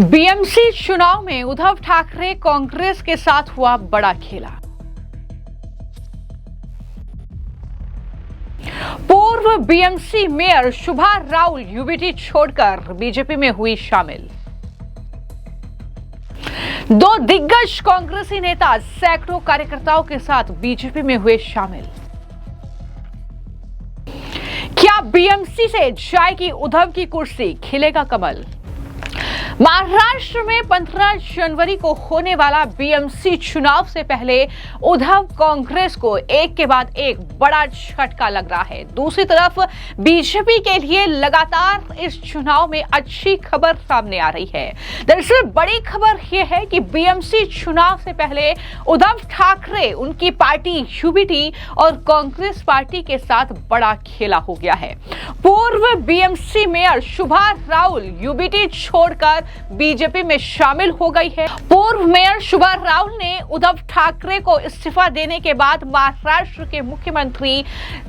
BMC चुनाव में उद्धव ठाकरे कांग्रेस के साथ हुआ बड़ा खेला। पूर्व बीएमसी मेयर शुभा राउल यूबीटी छोड़कर बीजेपी में हुई शामिल। दो दिग्गज कांग्रेसी नेता सैकड़ों कार्यकर्ताओं के साथ बीजेपी में हुए शामिल। क्या बीएमसी से जाएगी उद्धव की कुर्सी, खिलेगा कमल। महाराष्ट्र में 15 जनवरी को होने वाला बीएमसी चुनाव से पहले उद्धव कांग्रेस को एक के बाद एक बड़ा झटका लग रहा है। दूसरी तरफ बीजेपी के लिए लगातार इस चुनाव में अच्छी खबर सामने आ रही है। दरअसल बड़ी खबर यह है कि बीएमसी चुनाव से पहले उद्धव ठाकरे, उनकी पार्टी यूबीटी और कांग्रेस पार्टी के साथ बड़ा खेला हो गया है। पूर्व बीएमसी मेयर शुभा राउल यूबीटी छोड़कर बीजेपी में शामिल हो गई है। पूर्व मेयर शुभा राउल ने उद्धव ठाकरे को इस्तीफा देने के बाद महाराष्ट्र के मुख्यमंत्री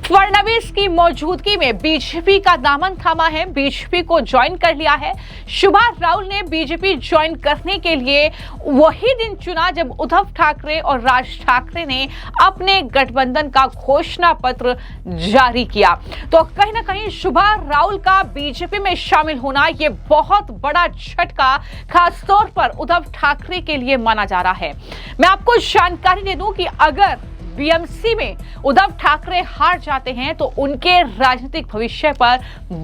फडणवीस की मौजूदगी में बीजेपी का दामन थामा है, बीजेपी को ज्वाइन कर लिया है। शुभा राउल ने बीजेपी ज्वाइन करने के लिए वही दिन चुना जब उद्धव ठाकरे और राज ठाकरे ने अपने गठबंधन का घोषणा पत्र जारी किया। तो कहीं ना कहीं शुभा राउल का बीजेपी में शामिल होना यह बहुत बड़ा झटका खासतौर पर उद्धव ठाकरे के लिए माना जा रहा है। मैं आपको जानकारी दे दूं कि अगर बीएमसी में उद्धव ठाकरे हार जाते हैं तो उनके राजनीतिक भविष्य पर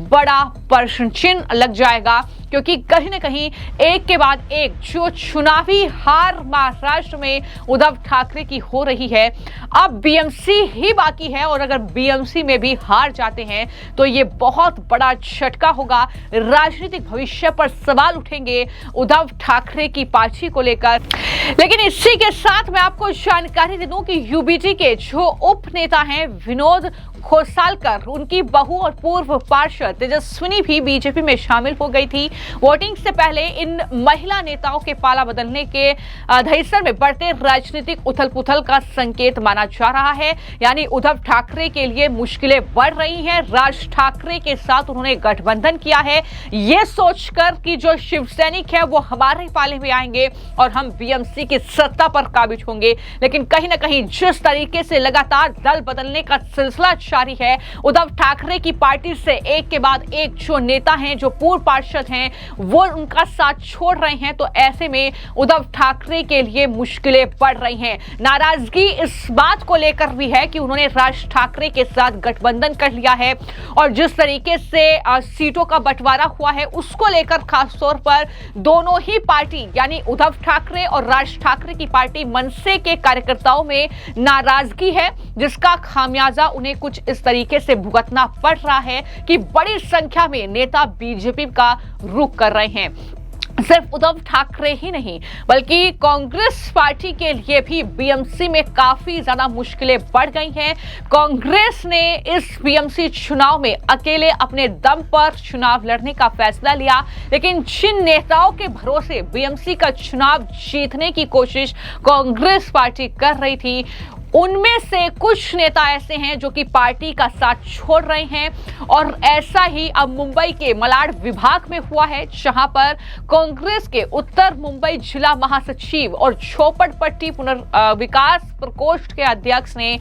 बड़ा प्रश्न चिन्ह लग जाएगा, क्योंकि कहीं ना कहीं एक के बाद एक जो चुनावी हार महाराष्ट्र में उद्धव ठाकरे की हो रही है, अब बीएमसी ही बाकी है और अगर बीएमसी में भी हार जाते हैं तो ये बहुत बड़ा झटका होगा। राजनीतिक भविष्य पर सवाल उठेंगे उद्धव ठाकरे की पार्टी को लेकर। लेकिन इसी के साथ मैं आपको जानकारी दे दूं कि यूबीटी के जो उप नेता हैं विनोद खोसालकर, उनकी बहू और पूर्व पार्षद तेजस्विनी भी बीजेपी में शामिल हो गई थी। वोटिंग से पहले इन महिला नेताओं के पाला बदलने के दहिसर में बढ़ते राजनीतिक उथल पुथल का संकेत माना जा रहा है। यानी उद्धव ठाकरे के लिए मुश्किलें बढ़ रही हैं। राज ठाकरे के साथ उन्होंने गठबंधन किया है, ये सोचकर कि जो शिव सैनिक है वो हमारे पाले में आएंगे और हम बीएमसी की सत्ता पर काबिज होंगे। लेकिन कहीं ना कहीं जिस तरीके से लगातार दल बदलने का सिलसिला जारी है, उद्धव ठाकरे की पार्टी से एक के बाद एक जो नेता हैं, जो पूर्व पार्षद हैं, वो उनका साथ छोड़ रहे हैं। तो ऐसे में उद्धव ठाकरे के लिए मुश्किलें बढ़ रही हैं। नाराजगी इस बात को लेकर भी है कि उन्होंने राज ठाकरे के साथ गठबंधन कर लिया है और जिस तरीके से सीटों का बंटवारा हुआ है उसको लेकर खासतौर पर दोनों ही पार्टी यानी उद्धव ठाकरे और राज ठाकरे की पार्टी मनसे के कार्यकर्ताओं में नाराजगी है, जिसका खामियाजा उन्हें कुछ इस तरीके से भुगतना पड़ रहा है कि बड़ी संख्या में नेता बीजेपी का रुख कर रहे हैं। सिर्फ उद्धव ठाकरे ही नहीं बल्कि कांग्रेस पार्टी के लिए भी बीएमसी में काफी ज्यादा मुश्किलें बढ़ गई हैं। कांग्रेस ने इस बीएमसी चुनाव में अकेले अपने दम पर चुनाव लड़ने का फैसला लिया, लेकिन जिन नेताओं के भरोसे बीएमसी का चुनाव जीतने की कोशिश कांग्रेस पार्टी कर रही थी, उनमें से कुछ नेता ऐसे हैं जो कि पार्टी का साथ छोड़ रहे हैं। और ऐसा ही अब मुंबई के मलाड विभाग में हुआ है, जहां पर कांग्रेस के उत्तर मुंबई जिला महासचिव और झोपड़पट्टी पुनर्विकास प्रकोष्ठ के अध्यक्ष ने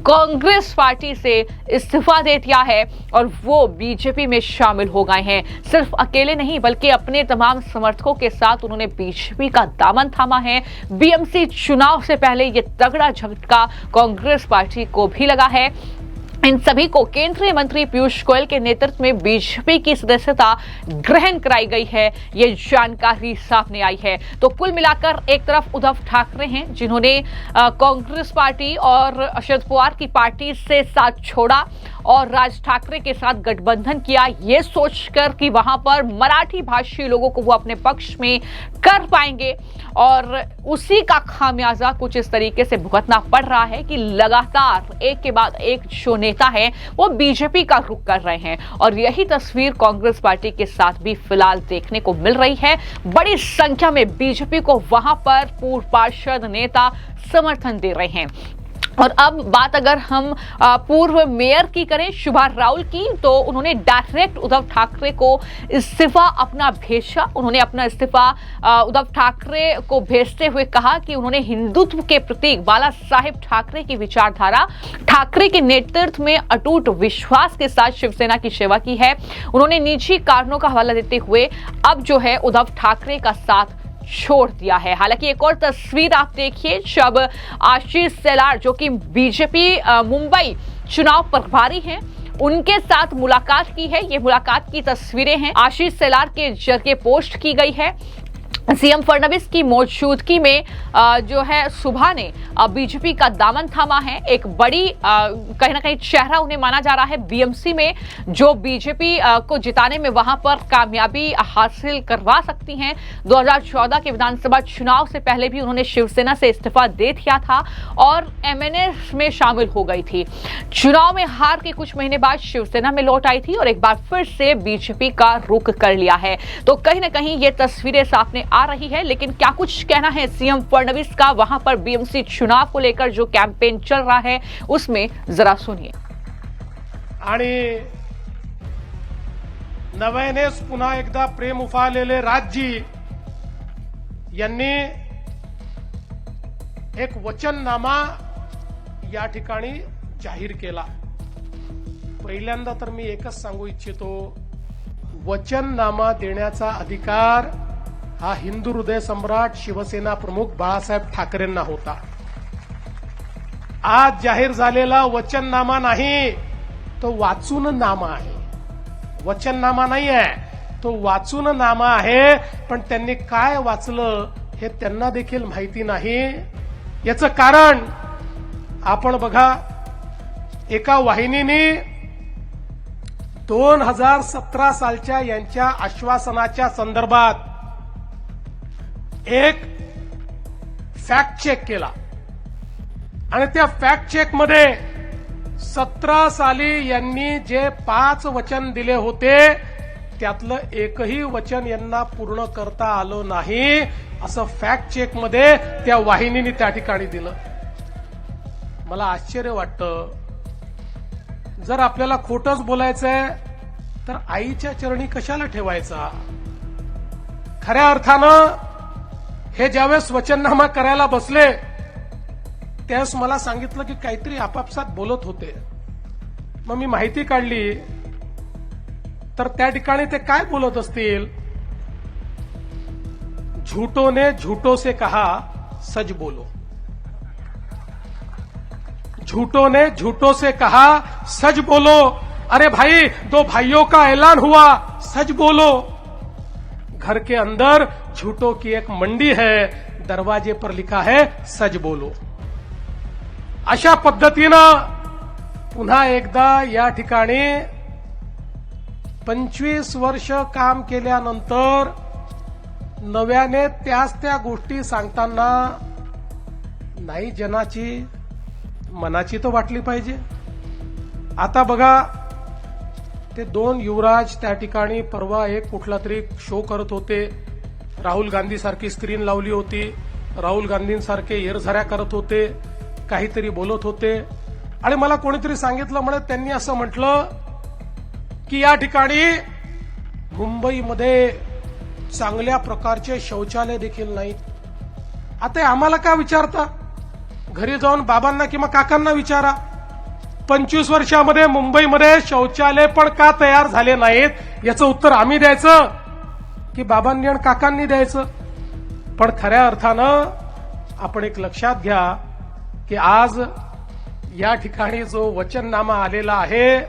कांग्रेस पार्टी से इस्तीफा दे दिया है और वो बीजेपी में शामिल हो गए हैं। सिर्फ अकेले नहीं बल्कि अपने तमाम समर्थकों के साथ उन्होंने बीजेपी का दामन थामा है। बीएमसी चुनाव से पहले ये तगड़ा झटका कांग्रेस पार्टी को भी लगा है। इन सभी को केंद्रीय मंत्री पीयूष गोयल के नेतृत्व में बीजेपी की सदस्यता ग्रहण कराई गई है, ये जानकारी सामने आई है। तो कुल मिलाकर एक तरफ उद्धव ठाकरे हैं जिन्होंने कांग्रेस पार्टी और शरद पवार की पार्टी से साथ छोड़ा और राज ठाकरे के साथ गठबंधन किया, ये सोचकर कि वहां पर मराठी भाषी लोगों को वो अपने पक्ष में कर पाएंगे, और उसी का खामियाजा कुछ इस तरीके से भुगतना पड़ रहा है कि लगातार एक के बाद एक जो नेता है वो बीजेपी का रुख कर रहे हैं। और यही तस्वीर कांग्रेस पार्टी के साथ भी फिलहाल देखने को मिल रही है। बड़ी संख्या में बीजेपी को वहां पर पूर्व पार्षद नेता समर्थन दे रहे हैं। और अब बात अगर हम पूर्व मेयर की करें शुभा राउल की, तो उन्होंने डायरेक्ट उद्धव ठाकरे को इस्तीफा अपना भेजा। उन्होंने अपना इस्तीफा उद्धव ठाकरे को भेजते हुए कहा कि उन्होंने हिंदुत्व के प्रतीक बाला साहेब ठाकरे की विचारधारा, ठाकरे के नेतृत्व में अटूट विश्वास के साथ शिवसेना की सेवा की है। उन्होंने निजी कारणों का हवाला देते हुए अब जो है उद्धव ठाकरे का साथ छोड़ दिया है। हालांकि एक और तस्वीर आप देखिए, जब आशीष शेलार जो कि बीजेपी मुंबई चुनाव प्रभारी हैं, उनके साथ मुलाकात की है। ये मुलाकात की तस्वीरें हैं, आशीष शेलार के जरिए पोस्ट की गई है। सीएम फडणवीस की मौजूदगी में जो है सुभा ने बीजेपी का दामन थामा है। एक बड़ी कहीं ना कहीं चेहरा उन्हें माना जा रहा है बीएमसी में, जो बीजेपी को जिताने में वहां पर कामयाबी हासिल करवा सकती हैं। 2014 के विधानसभा चुनाव से पहले भी उन्होंने शिवसेना से इस्तीफा दे दिया था और एमएनएस में शामिल हो गई थी। चुनाव में हार के कुछ महीने बाद शिवसेना में लौट आई थी और एक बार फिर से बीजेपी का रुख कर लिया है। तो कहीं ना कहीं ये तस्वीरें सामने आ रही है। लेकिन क्या कुछ कहना है सीएम फडणवीस का वहां पर बीएमसी चुनाव को लेकर जो कैंपेन चल रहा है, उसमें जरा सुनिए। आणि नव्यानेच पुन्हा एकदा प्रेम उफाळलेले राजजी यांनी एक वचननामा या ठिकाणी जाहीर केला। पहिल्यांदा तर मी एकच सांगू इच्छितो, वचननामा देण्याचा अधिकार हा हिंदू हृदय सम्राट शिवसेना प्रमुख बाळासाहेब ठाकरेंना होता। आज जाहीर झालेला वचननामा नाही, तो वाचून नामा आहे। वचननामा नाही आहे, तो वाचून नामा आहे। पण त्यांनी काय वाचलं हे त्यांना देखील माहिती नाही। याचं कारण आपण बघा, एका वाहिनीने 2017 सालच्या यांच्या आश्वासनाच्या संदर्भात एक फॅक्ट चेक केला आणि त्या फॅक्ट चेक मध्ये 17 साली यांनी जे 5 वचन दिले होते, त्यातलं एकही वचन यांना पूर्ण करता आलं नाही, असं फॅक्ट चेक मध्ये त्या वाहिनीने त्या ठिकाणी दिलं। मला आश्चर्य वाटतं, जर आपल्याला खोटंच बोलायचंय तर आईच्या चरणी कशाला ठेवायचा? खऱ्या अर्थानं हे ज्यावेळेस वचननामा करायला बसले, त्यावेळेस मला सांगितलं की काहीतरी आपापसात बोलत होते। मग मी माहिती काढली, तर त्या ठिकाणी ते काय बोलत असतील? झूठों ने झूठों से कहा सच बोलो, झूठों ने झूठों से कहा सच बोलो। अरे भाई, 2 भाइयों का ऐलान हुआ, सच बोलो। घर के अंदर झूठों की एक मंडी है, दरवाजे पर लिखा है सच बोलो। अशा पद्धतीनं पुन्हा एकदा या ठिकाणी 25 वर्ष काम केल्यानंतर नव्याने त्याच त्या गोष्टी सांगताना नाही जनाची मनाची तो वाटली पाहिजे। आता बघा, ते 2 युवराज त्या ठिकाणी परवा एक कुठला तरी शो करत होते, राहुल गांधी सारखी स्क्रीन लावली होती, राहुल गांधींसारखे येरझाऱ्या करत होते, काहीतरी बोलत होते आणि मला कोणीतरी सांगितलं, म्हणे त्यांनी असं म्हटलं की या ठिकाणी मुंबईमध्ये चांगल्या प्रकारचे शौचालय देखील नाहीत। आता आम्हाला का विचारता? घरी जाऊन बाबांना किंवा काकांना विचारा, 25 वर्षामध्ये मुंबईमध्ये शौचालय पण का तयार झाले नाहीत, याचं उत्तर आम्ही द्यायचं की बाबांनी आणि काकांनी द्यायचं? पण खऱ्या अर्थानं आपण एक लक्षात घ्या की आज या ठिकाणी जो वचननामा आलेला आहे,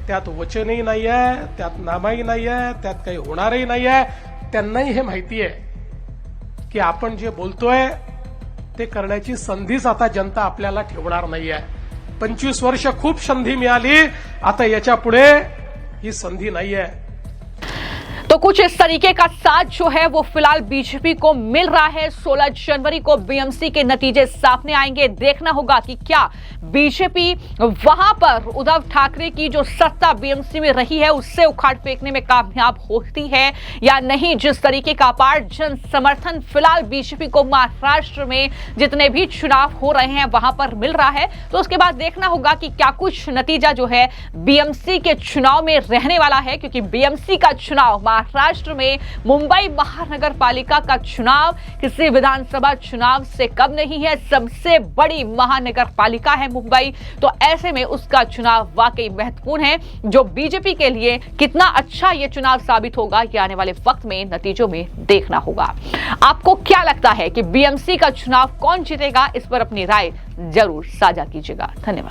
त्यात वचनही नाही आहे, त्यात नामाही नाही आहे, त्यात काही होणारही नाही आहे। त्यांनाही हे माहिती आहे की आपण जे बोलतोय ते करण्याची संधीच आता जनता आपल्याला ठेवणार नाही आहे। 25 वर्ष खूप संधी मिळाली, आता याच्या पुढे ही संधी नाही आहे। तो कुछ इस तरीके का साथ जो है वो फिलहाल बीजेपी को मिल रहा है। 16 जनवरी को बीएमसी के नतीजे सामने आएंगे। देखना होगा कि क्या बीजेपी वहां पर उद्धव ठाकरे की जो सत्ता बीएमसी में रही है उससे उखाड़ फेंकने में कामयाब होती है या नहीं। जिस तरीके का अपार जन समर्थन फिलहाल बीजेपी को महाराष्ट्र में जितने भी चुनाव हो रहे हैं वहां पर मिल रहा है, तो उसके बाद देखना होगा कि क्या कुछ नतीजा जो है बीएमसी के चुनाव में रहने वाला है, क्योंकि बीएमसी का चुनाव महाराष्ट्र में मुंबई महानगर पालिका का चुनाव किसी विधानसभा चुनाव से कम नहीं है। सबसे बड़ी महानगर पालिका है मुंबई, तो ऐसे में उसका चुनाव वाकई महत्वपूर्ण है। जो बीजेपी के लिए कितना अच्छा यह चुनाव साबित होगा ये आने वाले वक्त में नतीजों में देखना होगा। आपको क्या लगता है कि बीएमसी का चुनाव कौन जीतेगा? इस पर अपनी राय जरूर साझा कीजिएगा। धन्यवाद।